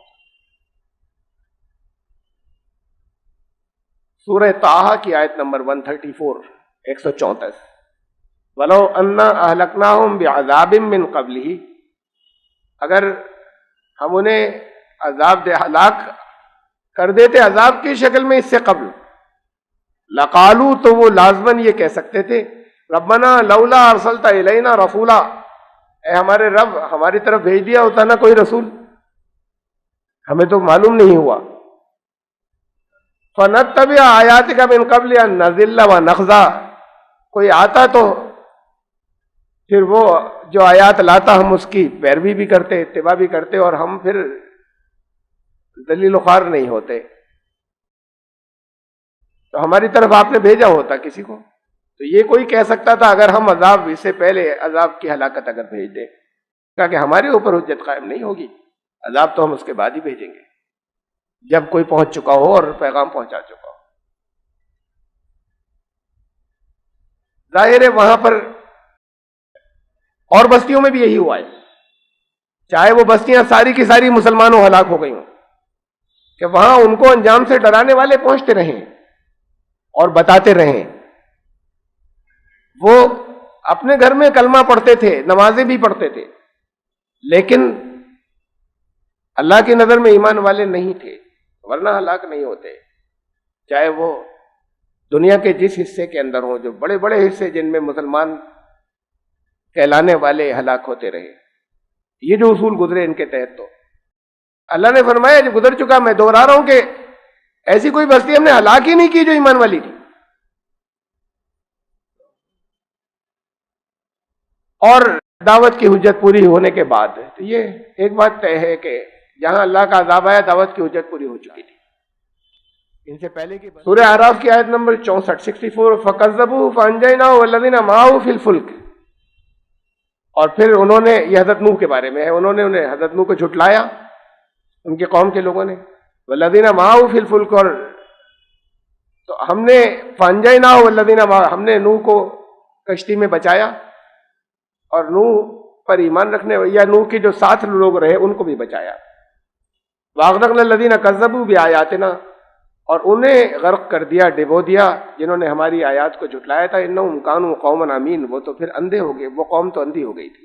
سورہ طٰہٰ کی آیت نمبر 134 134. وَلَوْ أَنَّا أَهْلَكْنَاهُمْ بِعَذَابٍ مِّن قَبْلِهِ، اگر ہم انہیں عذاب ہلاک کر دیتے عذاب کی شکل میں اس سے قبل، لَقَالُوا، تو وہ لازماً یہ کہہ سکتے تھے، رَبَّنَا لَوْلَا أَرْسَلْتَ إِلَيْنَا رَسُولًا، اے ہمارے رب ہماری طرف بھیج دیا ہوتا نا کوئی رسول، ہمیں تو معلوم نہیں ہوا. فَنَتَّبِعَ آيَاتِكَ مِن قَبْلِ أَن نَّذِلَّ وَنَخْزَىٰ، کوئی آتا تو پھر وہ جو آیات لاتا ہم اس کی پیروی بھی کرتے، اتباع بھی کرتے، اور ہم پھر ذلیل و خوار نہیں ہوتے. تو ہماری طرف آپ نے بھیجا ہوتا کسی کو، تو یہ کوئی کہہ سکتا تھا اگر ہم عذاب، اس سے پہلے عذاب کی ہلاکت اگر بھیج دیں، کہا کہ ہمارے اوپر حجت قائم نہیں ہوگی، عذاب تو ہم اس کے بعد ہی بھیجیں گے جب کوئی پہنچ چکا ہو اور پیغام پہنچا چکا ہو. ظاہر ہے وہاں پر اور بستیوں میں بھی یہی ہوا ہے، چاہے وہ بستیاں ساری کی ساری مسلمانوں ہلاک ہو گئی ہوں، کہ وہاں ان کو انجام سے ڈرانے والے پہنچتے رہیں اور بتاتے رہیں. وہ اپنے گھر میں کلمہ پڑھتے تھے، نمازیں بھی پڑھتے تھے، لیکن اللہ کی نظر میں ایمان والے نہیں تھے، ورنہ ہلاک نہیں ہوتے. چاہے وہ دنیا کے جس حصے کے اندر ہوں، جو بڑے بڑے حصے جن میں مسلمان کہلانے والے ہلاک ہوتے رہے. یہ جو اصول گزرے ان کے تحت تو اللہ نے فرمایا جو گزر چکا، میں دوہرا رہا ہوں کہ ایسی کوئی بستی ہم نے ہلاک ہی نہیں کی جو ایمان والی تھی. اور دعوت کی حجت پوری ہونے کے بعد تو یہ ایک بات طے ہے کہ جہاں اللہ کا عذاب آیا دعوت کی حجت پوری ہو چکی تھی. ان سے پہلے کی سورہ اعراف کی آیت نمبر 64 فَكَذَّبُوهُ فَأَنجَيْنَاهُ وَالَّذِينَ مَعَهُ فِي الْفُلْكِ. اور پھر انہوں نے، یہ حضرت نوح کے بارے میں ہے، انہوں نے انہیں حضرت نوح کو جھٹلایا ان کے قوم کے لوگوں نے. وَالَّذِينَ مَعَهُ فِي الْفُلْكِ، اور تو ہم نے فَأَنجَيْنَاهُ وَالَّذِينَ مَعَهُ، ہم نے نوح کو کشتی میں بچایا اور نوح پر ایمان رکھنے یا نوح کے جو ساتھ لوگ رہے ان کو بھی بچایا. وَأَغْرَقْنَا الَّذِينَ كَذَّبُوا بِآيَاتِنَا، اور انہیں غرق کر دیا، ڈبو دیا جنہوں نے ہماری آیات کو جھٹلایا تھا. انہم کانوا قوما عمین، وہ تو پھر اندھے ہو گئے، وہ قوم تو اندھی ہو گئی تھی.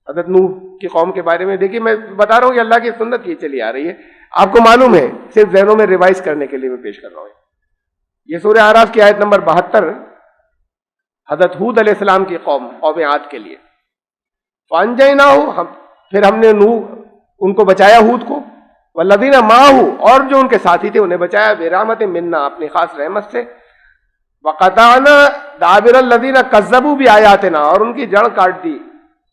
حضرت نوح کی قوم کے بارے میں دیکھیے، میں بتا رہا ہوں کہ اللہ کی سنت یہ چلی آ رہی ہے، آپ کو معلوم ہے، صرف ذہنوں میں ریوائز کرنے کے لیے میں پیش کر رہا ہوں. یہ سورہ اعراف کی آیت نمبر 72 حضرت ہود علیہ السلام کی قوم عاد کے لیے. فَأَنجَيْنَاهُ، پھر ہم نے نوح ان کو بچایا، ہود کو، والذین معه، اور جو ان کے ساتھی تھے انہیں بچایا، برحمت منا، اپنی خاص رحمت سے. وقطعنا دابر الذین کذبوا بآیاتنا، اور ان کی جڑ کاٹ دی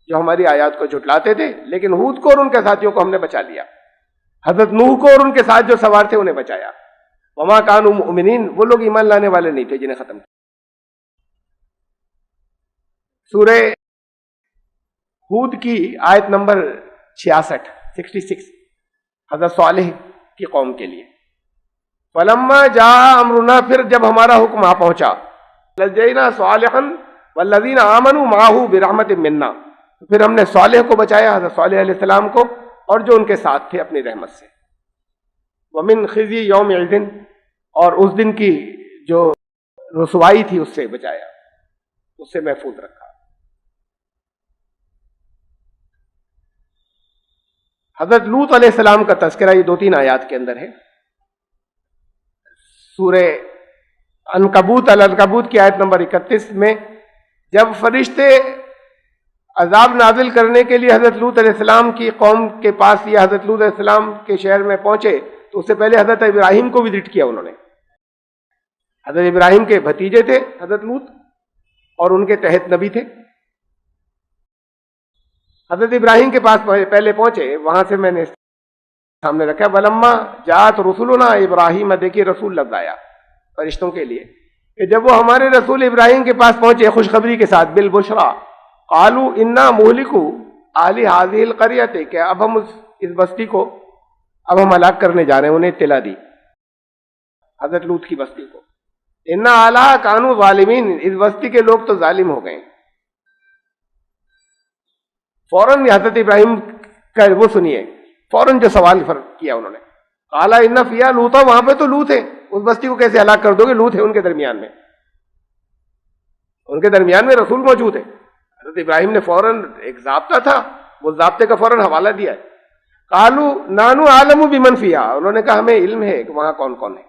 جو ہماری آیات کو جھٹلاتے تھے. لیکن ہود کو اور ان کے ساتھیوں کو ہم نے بچا لیا. حضرت نوح کو اور ان کے ساتھ جو سوار تھے انہیں بچایا. وما کانوا مؤمنین، وہ لوگ ایمان لانے والے نہیں تھے جنہیں ختم کیا. سورہ ہود کی آیت نمبر 66 حضرت صالح کی قوم کے لیے. فلما جاء امرنا، پھر جب ہمارا حکم آ پہنچا، نجینا صالحا والذین آمنوا معه برحمت منا، پھر ہم نے صالح کو بچایا، حضرت صالح علیہ السلام کو، اور جو ان کے ساتھ تھے اپنی رحمت سے. ومن خزي یومئذ، اور اس دن کی جو رسوائی تھی اس سے بچایا، اس سے محفوظ رکھا. حضرت لوط علیہ السلام کا تذکرہ یہ 2-3 آیات کے اندر ہے. سورہ العنکبوت کی آیت نمبر 31 میں جب فرشتے عذاب نازل کرنے کے لیے حضرت لوط علیہ السلام کی قوم کے پاس یا حضرت لوط علیہ السلام کے شہر میں پہنچے تو اس سے پہلے حضرت ابراہیم کو وزٹ کیا انہوں نے. حضرت ابراہیم کے بھتیجے تھے حضرت لوط اور ان کے تحت نبی تھے. حضرت ابراہیم کے پاس پہلے پہنچے، وہاں سے میں نے سامنے رکھا ولما جاءت رسولنا ابراہیم، دیکھیے رسول لفظ آیا فرشتوں کے لیے کہ جب وہ ہمارے رسول ابراہیم کے پاس پہنچے خوشخبری کے ساتھ، بالبشرا قالوا انا مہلکو اہل هذه القرية، کہ اب ہم اس بستی کو اب ہم ہلاک کرنے جا رہے ہیں. انہیں اطلاع دی حضرت لوط کی بستی کو، انا اهلها كانوا ظالمین، اس بستی کے لوگ تو ظالم ہو گئے. فوراً حضرت ابراہیم کا وہ سنیے، فوراً جو سوال کیا انہوں نے، قال ان فیہا لوطا، وہاں پہ تو لوط ہے، اس بستی کو کیسے ہلاک کر دو گے؟ لوط ہے ان کے درمیان میں، ان کے درمیان میں رسول موجود ہے. حضرت ابراہیم نے فوراً، ایک ضابطہ تھا، وہ ضابطے کا فوراً حوالہ دیا ہے. قالوا نحن اعلم بمن فیہا، انہوں نے کہا ہمیں علم ہے کہ وہاں کون کون ہے.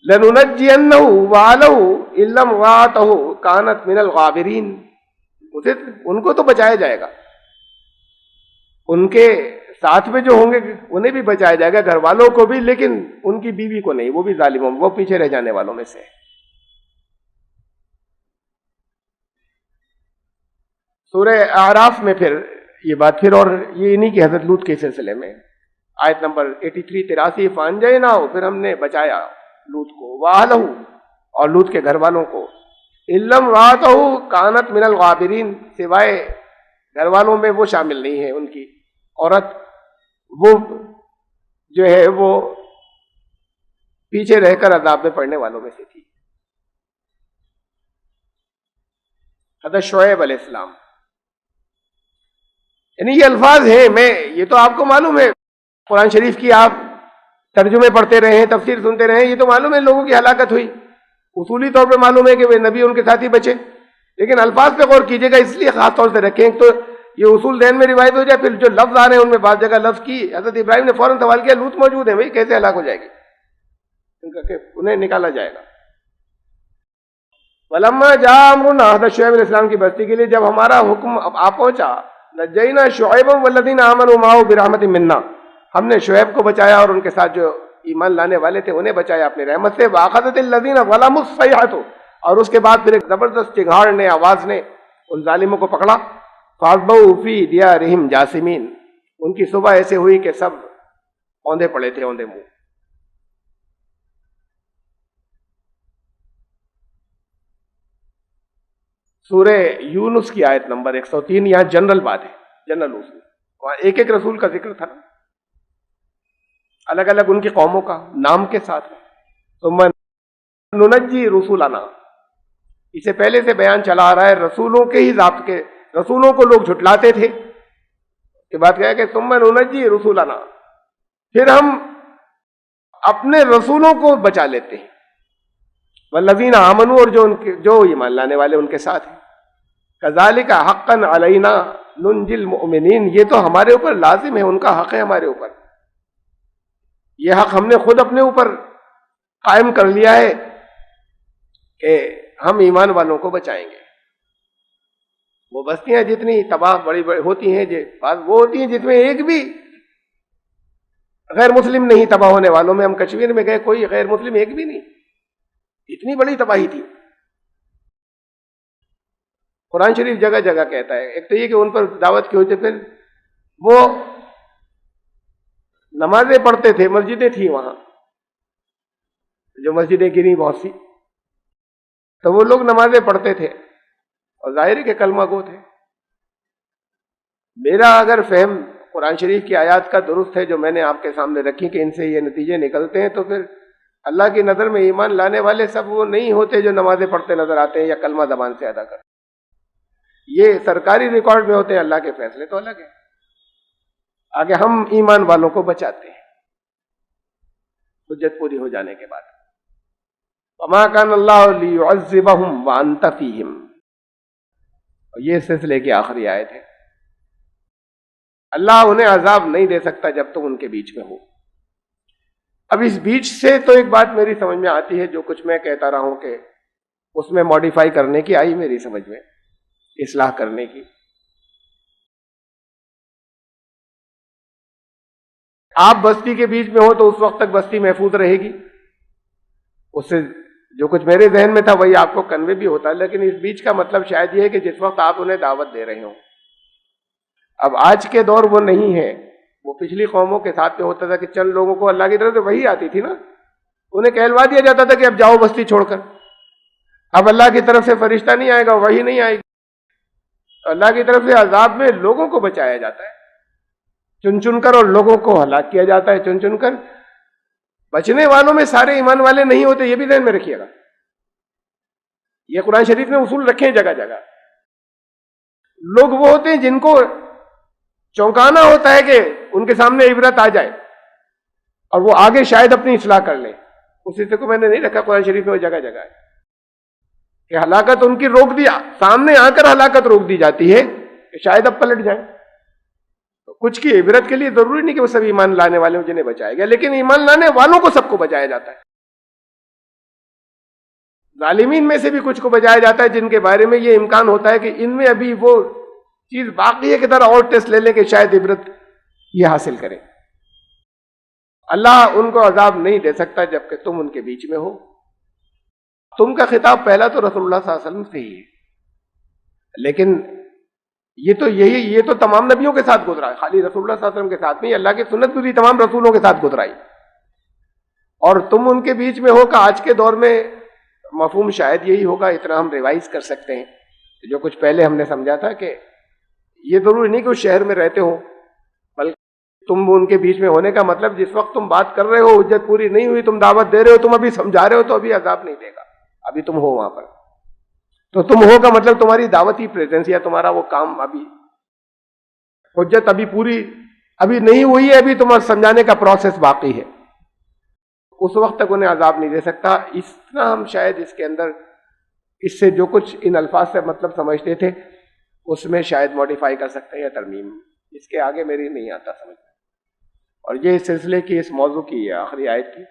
لننجینہ وأہلہ الا امرأتہ کانت من الغابرین، ان کو تو بچایا جائے گا، ان کے ساتھ میں جو ہوں گے انہیں بھی بچایا جائے گا، گھر والوں کو بھی، لیکن ان کی بیوی کو نہیں، وہ بھی ظالموں، وہ پیچھے رہ جانے والوں میں سے. سورہ اعراف میں پھر یہ بات پھر، اور یہ نہیں کہ حضرت لوط کے سلسلے میں آیت نمبر 83 فانجیناہ، پھر ہم نے بچایا لوط کو، واہلہ، اور لوط کے گھر والوں کو، الا امرأتہ کانت من الغابرین، سوائے گھر والوں میں وہ شامل نہیں ہے، ان کی عورت وہ جو ہے وہ پیچھے رہ کر عذاب میں پڑنے والوں میں سے تھی. حضرت شعیب علیہ السلام، یعنی یہ الفاظ ہیں، میں یہ تو آپ کو معلوم ہے، قرآن شریف کی آپ ترجمے پڑھتے رہے ہیں، تفسیر سنتے رہے ہیں، یہ تو معلوم ہے لوگوں کی ہلاکت ہوئی، اصولی طور پہ معلوم ہے کہ وہ نبی ان کے ساتھی بچے، لیکن الفاظ پہ غور کیجیے گا، اس لیے خاص طور سے رکھیں تو یہ اصول ذہن میں روایت ہو جائے. پھر جو لفظ آ رہے ہیں ان میں بعض جگہ لفظ کی حضرت ابراہیم نے فوراً سوال کیا، لوط موجود ہیں بھائی، کیسے ہلاک ہو جائے گی، انہیں نکالا جائے گا. ولما جاء امرنا، حضرت شعیب علیہ السلام کی بستی کے لیے جب ہمارا حکم آ پہنچا، نجینا شعیب والذین آمنوا معه برحمت منا، ہم نے شعیب کو بچایا اور ان کے ساتھ جو ایمان لانے والے تھے انہیں بچایا اپنی رحمت سے. واخذت الذین ظلموا الصیحۃ، اور اس کے بعد پھر ایک زبردست چنگھاڑ نے، آواز نے ان ظالموں کو پکڑا. فاصبحوا فی دیارہم جاثمین، ان کی صبح ایسے ہوئی کہ سب اوندے پڑے تھے، اوندے منہ. سورہ یونس کی آیت نمبر 103، یہاں جنرل بات ہے، جنرل اصول. وہاں ایک ایک رسول کا ذکر تھا نا، الگ الگ ان کی قوموں کا نام کے ساتھ. ثم ننجی رسولنا، اسے پہلے سے بیان چلا آ رہا ہے رسولوں کے ہی ذات کے، رسولوں کو لوگ جھٹلاتے تھے. یہ بات کہا کہ ثم ننجی رسولنا، پھر ہم اپنے رسولوں کو بچا لیتے ہیں. والذین آمنوا، اور جو ایمان لانے والے ان کے ساتھ ہیں. کذالک حقا علینا ننجی المؤمنین، یہ تو ہمارے اوپر لازم ہے، ان کا حق ہے ہمارے اوپر. یہ حق ہم نے خود اپنے اوپر قائم کر لیا ہے کہ ہم ایمان والوں کو بچائیں گے. وہ بستیاں جتنی تباہ بڑی بڑی ہوتی ہیں، وہ ہوتی ہیں جس میں ایک بھی غیر مسلم نہیں تباہ ہونے والوں میں. ہم کشمیر میں گئے، کوئی غیر مسلم ایک بھی نہیں، اتنی بڑی تباہی تھی. قرآن شریف جگہ جگہ کہتا ہے. ایک تو یہ کہ ان پر دعوت کی ہوئی، پھر وہ نمازیں پڑھتے تھے، مسجدیں تھیں وہاں، جو مسجدیں گری بہت سی، تو وہ لوگ نمازیں پڑھتے تھے اور ظاہر ہے کہ کلمہ گو تھے. میرا اگر فہم قرآن شریف کی آیات کا درست ہے جو میں نے آپ کے سامنے رکھی کہ ان سے یہ نتیجے نکلتے ہیں، تو پھر اللہ کی نظر میں ایمان لانے والے سب وہ نہیں ہوتے جو نمازیں پڑھتے نظر آتے ہیں یا کلمہ زبان سے ادا کرتے. یہ سرکاری ریکارڈ میں ہوتے ہیں، اللہ کے فیصلے تو الگ ہیں. آگے ہم ایمان والوں کو بچاتے ہیں حجت پوری ہو جانے کے بعد. وما کان اللہ لیعذبہم وانت فیہم، اور یہ سلسلے کی آخری آیت ہے. اللہ انہیں عذاب نہیں دے سکتا جب تم ان کے بیچ میں ہو. اب اس بیچ سے تو ایک بات میری سمجھ میں آتی ہے، جو کچھ میں کہتا رہا ہوں کہ اس میں موڈیفائی کرنے کی آئی میری سمجھ میں، اصلاح کرنے کی. آپ بستی کے بیچ میں ہو تو اس وقت تک بستی محفوظ رہے گی، اس سے جو کچھ میرے ذہن میں تھا وہی آپ کو کنوے بھی ہوتا ہے. لیکن اس بیچ کا مطلب شاید یہ ہے کہ جس وقت آپ انہیں دعوت دے رہے ہوں. اب آج کے دور وہ نہیں ہے، وہ پچھلی قوموں کے ساتھ میں ہوتا تھا کہ چند لوگوں کو اللہ کی طرف سے وحی آتی تھی نا، انہیں کہلوا دیا جاتا تھا کہ اب جاؤ بستی چھوڑ کر. اب اللہ کی طرف سے فرشتہ نہیں آئے گا، وحی نہیں آئے گی. اللہ کی طرف سے عذاب میں لوگوں کو بچایا جاتا ہے چن چن کر، اور لوگوں کو ہلاک کیا جاتا ہے چن چن کر. بچنے والوں میں سارے ایمان والے نہیں ہوتے، یہ بھی ذہن میں رکھیے گا. یہ قرآن شریف نے اصول رکھے ہیں جگہ جگہ. لوگ وہ ہوتے ہیں جن کو چونکانا ہوتا ہے کہ ان کے سامنے عبرت آ جائے اور وہ آگے شاید اپنی اصلاح کر لیں. اس حصے کو میں نے نہیں رکھا قرآن شریف میں، وہ جگہ جگہ ہے کہ ہلاکت ان کی روک دی، سامنے آ کر ہلاکت روک دی جاتی ہے کہ شاید اب پلٹ جائیں. تو کچھ کی عبرت کے لیے ضروری نہیں کہ وہ سب ایمان لانے والے ہوں جنہیں بچایا گیا، لیکن ایمان لانے والوں کو سب کو بچایا جاتا ہے. ظالمین میں سے بھی کچھ کو بچایا جاتا ہے جن کے بارے میں یہ امکان ہوتا ہے کہ ان میں ابھی وہ چیز باقی ہے کہ ذرا اور ٹیسٹ لے لیں کہ شاید عبرت یہ حاصل کریں. اللہ ان کو عذاب نہیں دے سکتا جبکہ تم ان کے بیچ میں ہو. تم کا خطاب پہلا تو رسول اللہ صلی اللہ علیہ وسلم سے ہی ہے، لیکن یہ تو تمام نبیوں کے ساتھ گزرا ہے، خالی رسول اللہ صلی اللہ علیہ وسلم کے ساتھ نہیں. اللہ کی سنت بھی تمام رسولوں کے ساتھ گزرائی. اور تم ان کے بیچ میں ہو کہ آج کے دور میں مفہوم شاید یہی ہوگا. اتنا ہم ریوائز کر سکتے ہیں جو کچھ پہلے ہم نے سمجھا تھا کہ یہ ضروری نہیں کہ اس شہر میں رہتے ہو، بلکہ تم ان کے بیچ میں ہونے کا مطلب جس وقت تم بات کر رہے ہو حجت پوری نہیں ہوئی، تم دعوت دے رہے ہو، تم ابھی سمجھا رہے ہو، تو ابھی عذاب نہیں دے گا. ابھی تم ہو وہاں پر، تو تم ہو کا مطلب تمہاری دعوتی پریزنس یا تمہارا وہ کام ابھی حجت ابھی پوری ابھی نہیں ہوئی ہے، ابھی تمہارا سمجھانے کا پروسیس باقی ہے. اس وقت تک انہیں عذاب نہیں دے سکتا. اس طرح ہم شاید اس کے اندر اس سے جو کچھ ان الفاظ سے مطلب سمجھتے تھے اس میں شاید موڈیفائی کر سکتے ہیں یا ترمیم. اس کے آگے میری نہیں آتا سمجھ. اور یہ اس سلسلے کی اس موضوع کی آخری آیت کی